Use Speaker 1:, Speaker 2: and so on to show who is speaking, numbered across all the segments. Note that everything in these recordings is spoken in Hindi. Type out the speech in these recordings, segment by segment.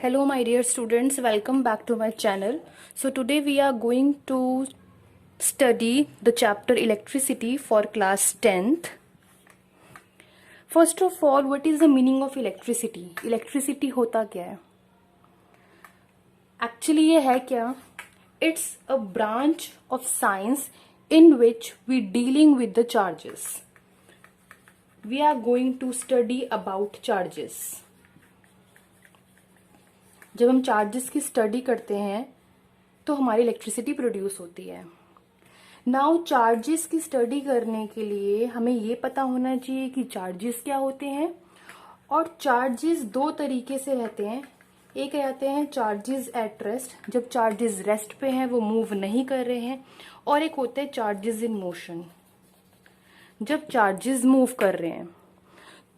Speaker 1: Hello my dear students, welcome back to my channel. So today we are going to study the chapter electricity for class 10th. First of all, what is the meaning of electricity? Electricity होता क्या है? Actually ये है क्या? It's a branch of science in which we dealing with the charges. We are going to study about charges. जब हम चार्जेस की स्टडी करते हैं तो हमारी इलेक्ट्रिसिटी प्रोड्यूस होती है. नाउ चार्जेस की स्टडी करने के लिए हमें ये पता होना चाहिए कि चार्जेस क्या होते हैं. और चार्जेस दो तरीके से रहते हैं. एक रहते हैं चार्जेस एट रेस्ट, जब चार्जेस रेस्ट पे हैं, वो मूव नहीं कर रहे हैं. और एक होते हैं चार्जेस इन मोशन, जब चार्जेस मूव कर रहे हैं.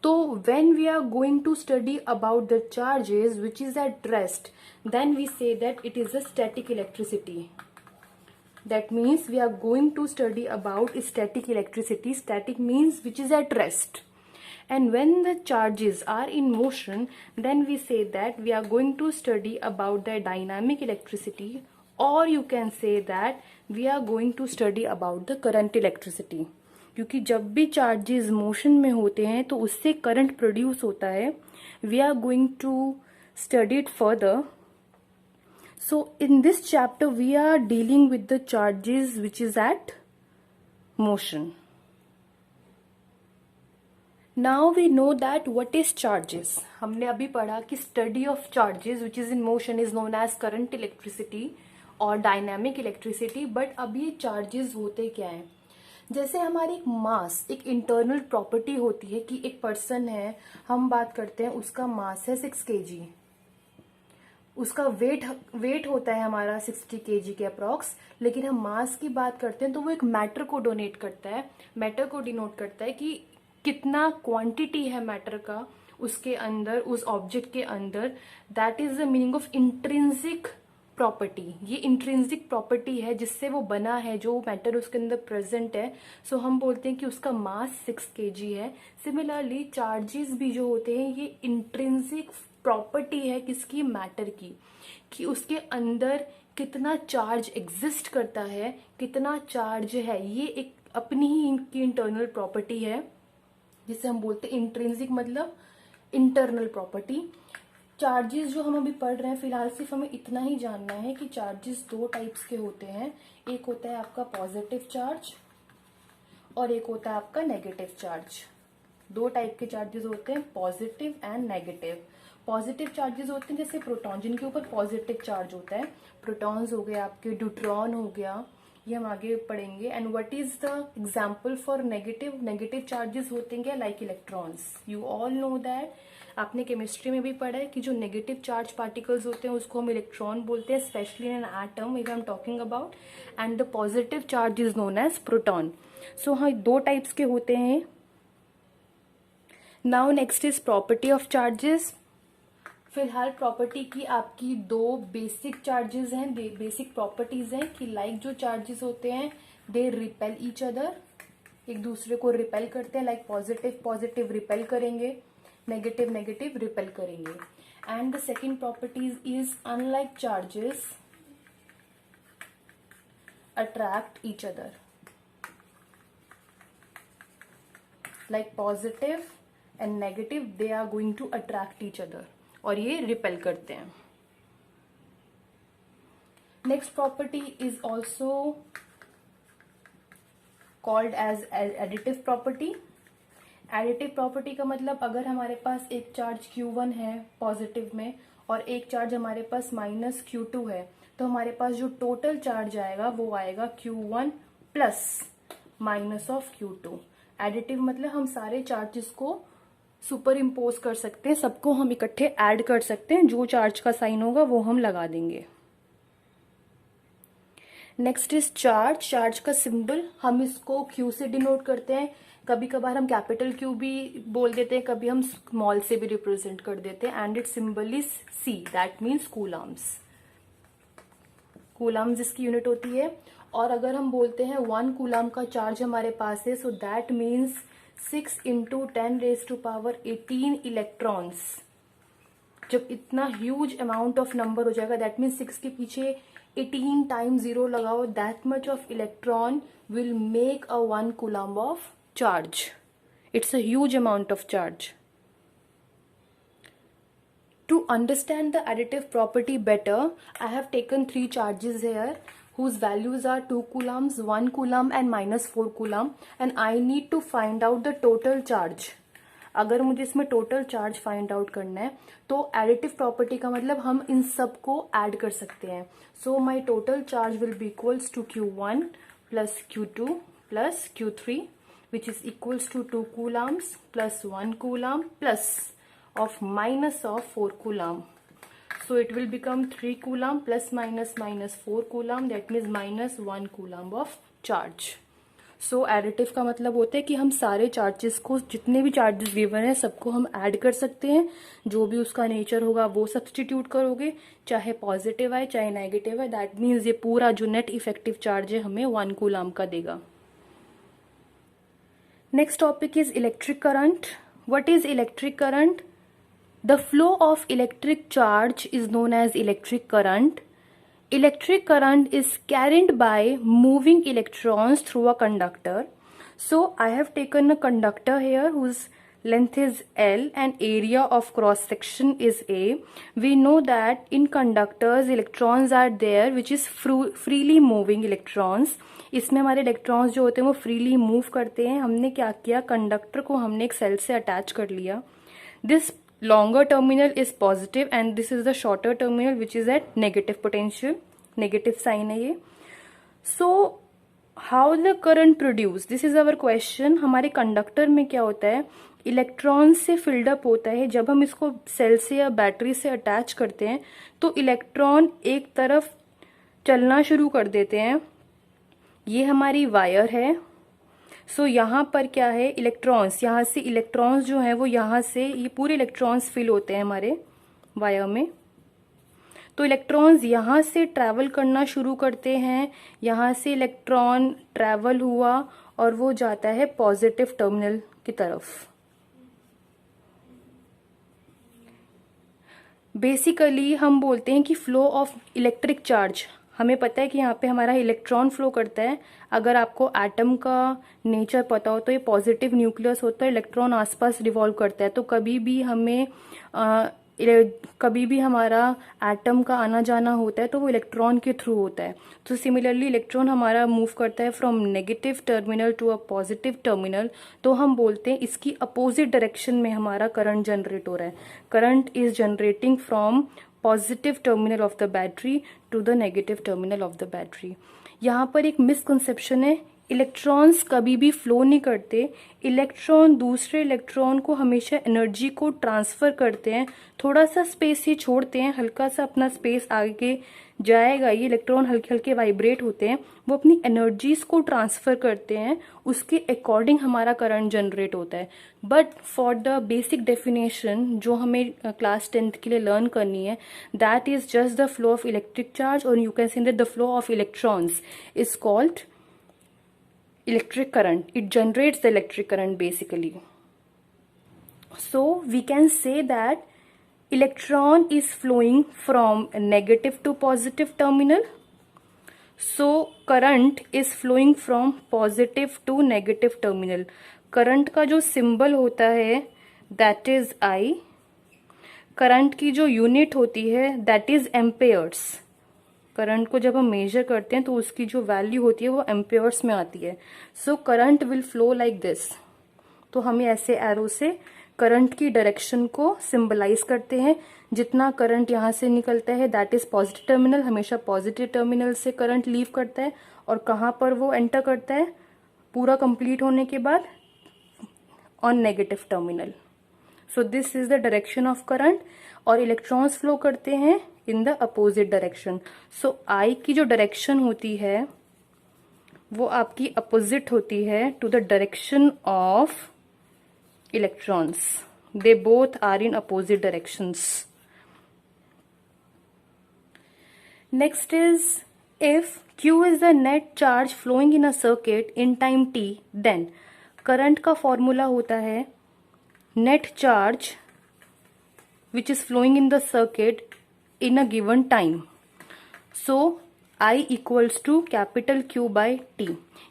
Speaker 1: So when we are going to study about the charges which is at rest, then we say that it is a static electricity. That means we are going to study about static electricity. Static means which is at rest. And when the charges are in motion, then we say that we are going to study about the dynamic electricity, or you can say that we are going to study about the current electricity. क्योंकि जब भी चार्जेस मोशन में होते हैं तो उससे करंट प्रोड्यूस होता है. We are going to study it further. So in this chapter we are dealing with the charges which is at motion. Now we know that what is charges. हमने अभी पढ़ा कि study of charges which is in motion is known as current electricity और डायनामिक इलेक्ट्रिसिटी. बट अब ये चार्जेस होते क्या हैं? जैसे हमारी एक मास, एक इंटरनल प्रॉपर्टी होती है कि एक पर्सन है, हम बात करते हैं उसका मास है 6 kg, उसका वेट होता है हमारा 60 kg के अप्रॉक्स. लेकिन हम मास की बात करते हैं तो वो एक मैटर को डोनेट करता है, मैटर को डिनोट करता है कि कितना क्वांटिटी है मैटर का उसके अंदर, उस ऑब्जेक्ट के अंदर. That is the meaning of intrinsic property. ये इंट्रिंसिक प्रॉपर्टी है जिससे वो बना है, जो मैटर उसके अंदर प्रेजेंट है. सो हम बोलते हैं कि उसका मास 6 kg है. सिमिलरली चार्जेस भी जो होते हैं ये इंट्रिंसिक प्रॉपर्टी है किसकी? मैटर की, कि उसके अंदर कितना चार्ज एग्जिस्ट करता है, कितना चार्ज है. ये एक अपनी ही इनकी इंटरनल प्रॉपर्टी है जिसे हम बोलते हैं इंट्रिंसिक, मतलब इंटरनल प्रॉपर्टी. चार्जेस जो हम अभी पढ़ रहे हैं, फिलहाल सिर्फ हमें इतना ही जानना है कि चार्जेस दो टाइप्स के होते हैं. एक होता है आपका पॉजिटिव चार्ज और एक होता है आपका नेगेटिव चार्ज. दो टाइप के चार्जेस होते हैं, positive and negative. Positive charges होते हैं जैसे प्रोटॉन, जिनके ऊपर पॉजिटिव चार्ज होता है. प्रोटॉन्स हो गए आपके, ड्यूट्रॉन हो गया, ये हम आगे पढ़ेंगे. And what is the example for negative? Negative charges होते हैं like electrons. You all know that, आपने केमिस्ट्री में भी पढ़ा है कि जो नेगेटिव चार्ज पार्टिकल्स होते हैं उसको हम इलेक्ट्रॉन बोलते हैं, specially in an atom we am talking about. And the positive charge is known as proton. So हाँ, दो टाइप्स के होते हैं. Now next is property of charges. फिलहाल प्रॉपर्टी की आपकी दो बेसिक चार्जेस हैं, बेसिक प्रॉपर्टीज हैं कि लाइक जो चार्जेस होते हैं दे रिपेल ईच अदर, एक दूसरे को रिपेल करते हैं. लाइक पॉजिटिव रिपेल करेंगे, नेगेटिव रिपेल करेंगे. And the second properties is unlike charges attract each other. Like positive and negative they are going to attract each other और ये रिपेल करते हैं. Next property is also called as additive property. Additive property का मतलब अगर हमारे पास एक चार्ज Q1 है पॉजिटिव में और एक चार्ज हमारे पास माइनस Q2 है, तो हमारे पास जो टोटल चार्ज आएगा वो आएगा Q1 plus minus of Q2. Additive मतलब हम सारे चार्जेस को सुपर इम्पोज कर सकते हैं, सबको हम इकट्ठे ऐड कर सकते हैं, जो चार्ज का साइन होगा वो हम लगा देंगे. Next is charge. चार्ज का सिंबल हम इसको Q से डिनोट करते हैं. कभी कभार हम कैपिटल Q भी बोल देते हैं, कभी हम स्मॉल से भी रिप्रेजेंट कर देते हैं. And it symbol is C, that means Coulomb's. Coulomb's इसकी यूनिट होती है. और अगर हम बोलते हैं 1 कूलम का चार्ज हमारे पास है, सो दैट मीन्स 6 × 10⁻18 इलेक्ट्रॉन्स जब इतना ह्यूज अमाउंट ऑफ नंबर हो जाएगा, दैट मीन्स 6 के पीछे 18 टाइम्स 0 लगाओ, that much of electron will make a 1 coulomb of charge. It's a huge amount of charge. To understand the additive property better, I have taken 3 charges here whose values are 2 coulombs, 1 coulomb and -4 coulomb, and I need to find out the total charge. अगर मुझे इसमें टोटल चार्ज फाइंड आउट करना है तो एडिटिव प्रॉपर्टी का मतलब हम इन सब को ऐड कर सकते हैं. So my total charge will be equals to Q1 plus Q2 plus Q3 which is equals to 2 coulombs plus 1 coulomb plus of minus of 4 coulomb. So it will become 3 coulomb plus minus 4 coulomb, that means minus 1 coulomb of charge. So additive का मतलब होता है कि हम सारे चार्जेस को, जितने भी चार्जेस गिवन है सबको हम ऐड कर सकते हैं. जो भी उसका नेचर होगा वो सब्सटीट्यूट करोगे, चाहे पॉजिटिव आए चाहे नेगेटिव है, दैट मीन्स ये पूरा जो नेट इफेक्टिव चार्ज है हमें 1 coulomb का देगा. Next topic is electric current. What is electric current? The flow of electric charge is known as electric current. Electric current is carried by moving electrons through a conductor. So I have taken a conductor here whose length is L and area of cross section is A. We know that in conductors electrons are there which is freely moving electrons. इसमें हमारे इलेक्ट्रॉन्स जो होते हैं वो फ्रीली मूव करते हैं. हमने क्या किया, कंडक्टर को हमने एक सेल से अटैच कर लिया. This longer terminal is positive and this is the shorter terminal which is at negative potential, negative sign है ये. So how the current produce, this is our question. हमारे कंडक्टर में क्या होता है, इलेक्ट्रॉन से फिल्डअप होता है. जब हम इसको सेल से या बैटरी से अटैच करते हैं तो इलेक्ट्रॉन एक तरफ चलना शुरू कर देते हैं. ये हमारी वायर है. सो यहाँ पर क्या है, इलेक्ट्रॉन्स, यहाँ से इलेक्ट्रॉन्स जो है वो यहाँ से, ये पूरे इलेक्ट्रॉन्स फिल होते हैं हमारे वायर में. तो इलेक्ट्रॉन्स यहाँ से ट्रैवल करना शुरू करते हैं. यहाँ से इलेक्ट्रॉन ट्रैवल हुआ और वो जाता है पॉजिटिव टर्मिनल की तरफ. बेसिकली हम बोलते हैं कि फ्लो ऑफ इलेक्ट्रिक चार्ज, हमें पता है कि यहाँ पे हमारा इलेक्ट्रॉन फ्लो करता है. अगर आपको एटम का नेचर पता हो तो ये पॉजिटिव न्यूक्लियस होता है, इलेक्ट्रॉन आसपास रिवॉल्व करता है. तो कभी भी हमारा एटम का आना जाना होता है तो वो इलेक्ट्रॉन के थ्रू होता है. तो सिमिलरली इलेक्ट्रॉन हमारा मूव करता है from negative terminal to a positive terminal. तो हम बोलते हैं इसकी अपोजिट डायरेक्शन में हमारा करंट जनरेट हो रहा है. Current is generating from positive terminal of the battery to the negative terminal of the battery. यहाँ पर एक मिसकंसेप्शन है, इलेक्ट्रॉन्स कभी भी फ्लो नहीं करते. इलेक्ट्रॉन दूसरे इलेक्ट्रॉन को हमेशा एनर्जी को ट्रांसफर करते हैं. थोड़ा सा स्पेस ही छोड़ते हैं, हल्का सा अपना स्पेस आगे जाएगा. ये इलेक्ट्रॉन हल्के हल्के वाइब्रेट होते हैं, वो अपनी एनर्जीज को ट्रांसफर करते हैं, उसके अकॉर्डिंग हमारा करंट जनरेट होता है. But for the basic definition जो हमें क्लास 10th के लिए लर्न करनी है, that is just the flow of electric charge, और you can say that the flow of electrons is called electric current. It generates the electric current basically. So we can say that electron is flowing from negative to positive terminal. So current is flowing from positive to negative terminal. Current का जो symbol होता है that is I. Current की जो unit होती है that is amperes. करंट को जब हम मेजर करते हैं तो उसकी जो वैल्यू होती है वो एम्पेयर्स में आती है. So current will flow like this. तो हम ऐसे एरो से करंट की डायरेक्शन को सिंबलाइज करते हैं. जितना करंट यहाँ से निकलता है दैट इज पॉजिटिव टर्मिनल, हमेशा पॉजिटिव टर्मिनल से करंट लीव करता है. और कहाँ पर वो एंटर करता है पूरा कंप्लीट होने के बाद, on negative terminal. So this is the direction of current. और इलेक्ट्रॉन्स फ्लो करते हैं इन द अपोजिट डायरेक्शन. सो आई की जो डायरेक्शन होती है वो आपकी अपोजिट होती है to the direction of electrons. They both are in opposite directions. Next is if Q is the net charge flowing in a circuit in time t, then current का फॉर्मूला होता है net charge which is flowing in the circuit in a given time. So I equals to capital Q by T.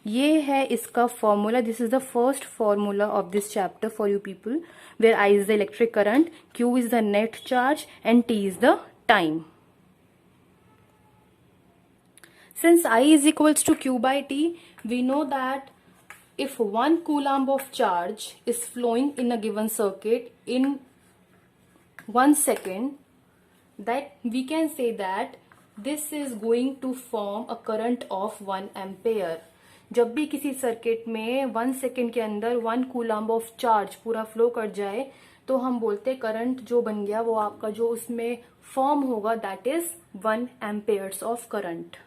Speaker 1: ये है इसका formula. This is the first formula of this chapter for you people, where I is the electric current, Q is the net charge, and T is the time. Since I is equals to Q by T, we know that if 1 coulomb of charge is flowing in a given circuit in 1 second, that we can say that this is going to form a current of 1 ampere. जब भी किसी सर्किट में 1 सेकेंड के अंदर 1 कूलम्ब ऑफ चार्ज पूरा फ्लो कर जाए तो हम बोलते करंट जो बन गया वो आपका जो उसमें फॉर्म होगा that is 1 Ampere's of current.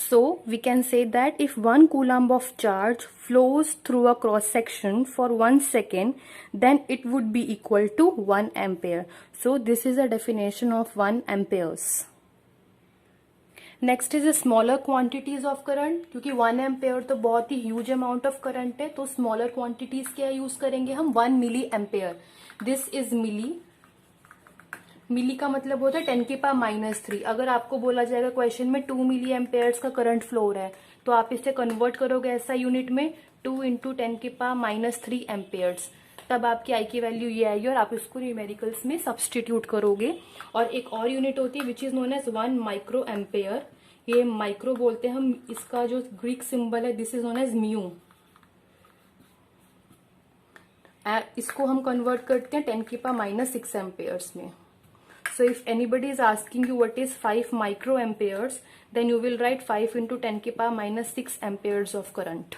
Speaker 1: So we can say that if 1 coulomb of charge flows through a cross section for 1 second, then it would be equal to 1 ampere. So this is a definition of 1 amperes. Next is the smaller quantities of current. क्योंकि 1 ampere तो बहुत ही huge amount of current है, तो smaller quantities क्या यूज करेंगे हम? 1 milli ampere. This is milli. मिली का मतलब होता है 10 की पावर -3. अगर आपको बोला जाएगा क्वेश्चन में 2 मिली एम्पेयर्स का करंट फ्लो हो रहा है तो आप इसे कन्वर्ट करोगे ऐसा यूनिट में 2 इंटू 10 की पावर -3 एम्पेयर्स. तब आपकी आई की वैल्यू ये आएगी और आप इसको न्यूमेरिकल्स में सब्सटीट्यूट करोगे. और एक और यूनिट होती है which is known as 1 micro ampere. ये माइक्रो बोलते हैं हम. इसका जो ग्रीक सिंबल है this is known as mu. इसको हम कन्वर्ट करते हैं 10 की पावर -6 एम्पेयर्स में. So if anybody is asking you what is 5 microamperes, then you will write 5 into 10 की power -6 amperes of current.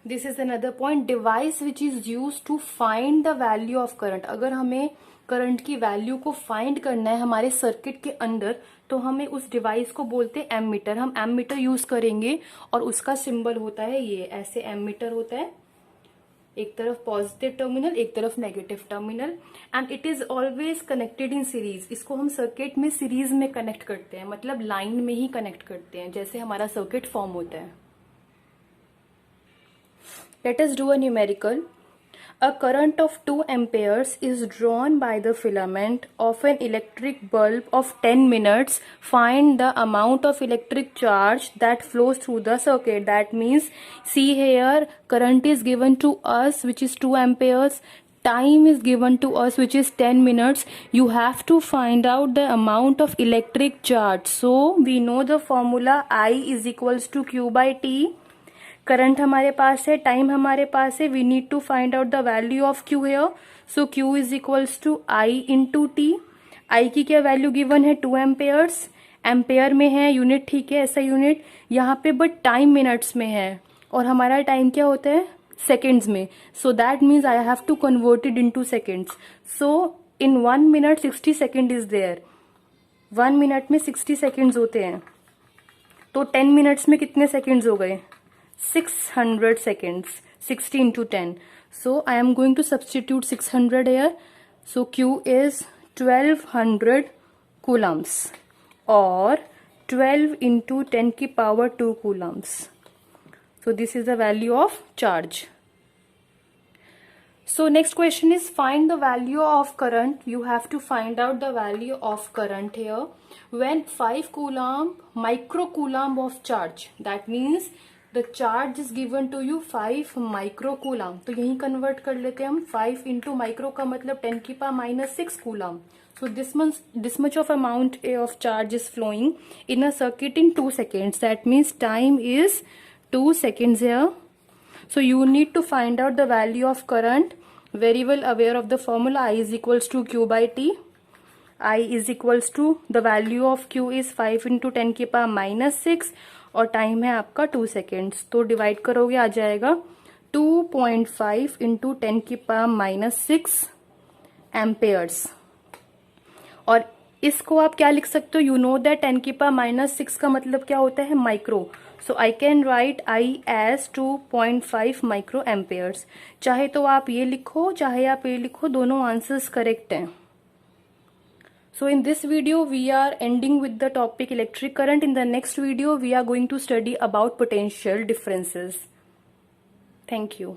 Speaker 1: This is another point. Device which is used to find the value of current. अगर हमें करंट की वैल्यू को फाइंड करना है हमारे सर्किट के अंदर तो हमें उस डिवाइस को बोलते हैं एमीटर. हम एमीटर यूज करेंगे और उसका सिंबल होता है ये. ऐसे एमीटर होता है, एक तरफ पॉजिटिव टर्मिनल एक तरफ negative terminal, and it is always connected in series. इसको हम सर्किट में सीरीज में कनेक्ट करते हैं, मतलब लाइन में ही कनेक्ट करते हैं जैसे हमारा सर्किट फॉर्म होता है. Let us do a numerical. A current of 2 amperes is drawn by the filament of an electric bulb of 10 minutes. Find the amount of electric charge that flows through the circuit. That means, see here, current is given to us which is 2 amperes. Time is given to us which is 10 minutes. You have to find out the amount of electric charge. So, we know the formula I is equals to Q by T. Current हमारे पास है, टाइम हमारे पास है. We need to find out the value of Q here. So Q is equals to I into T. I की क्या वैल्यू गिवन है? 2 एम्पेयर्स. एम्पेयर में है यूनिट, ठीक है, ऐसा यूनिट यहाँ पे, बट टाइम मिनट्स में है और हमारा टाइम क्या होता है? सेकेंड्स में. So that means I have to convert it into seconds. So in 1 minute 60 second is there. 1 minute में 60 सेकेंड्स होते हैं तो 10 मिनट्स में कितने सेकेंड्स हो गए? 600 seconds. 60 into 10. So I am going to substitute 600 here. So Q is 1200 coulombs or 12 into 10 की power 2 coulombs. So this is the value of charge. So next question is find the value of current. You have to find out the value of current here when 5 coulomb microcoulomb of charge. That means the charge is given to you 5 microcoulomb. तो यही कन्वर्ट कर लेते हैं हम. 5 into micro का मतलब 10 की power -6 coulomb. So this much of amount of charge is flowing in a circuit in 2 seconds. That means time is 2 seconds here. So you need to find out the value of current. Very well aware of the formula. I is equals to Q by T. I is equals to the value of Q is 5 into 10 की पावर -6 और टाइम है आपका 2 सेकेंड्स. तो डिवाइड करोगे आ जाएगा 2.5 इंटू 10 की पावर -6 एम्पेयर्स. और इसको आप क्या लिख सकते हो? यू नो दैट 10 की पावर -6 का मतलब क्या होता है? Micro. So I can write I as 2.5 micro amperes. चाहे तो आप ये लिखो चाहे आप ये लिखो, दोनों आंसर्स करेक्ट हैं. So in this video we are ending with the topic electric current. In the next video we are going to study about potential differences. Thank you.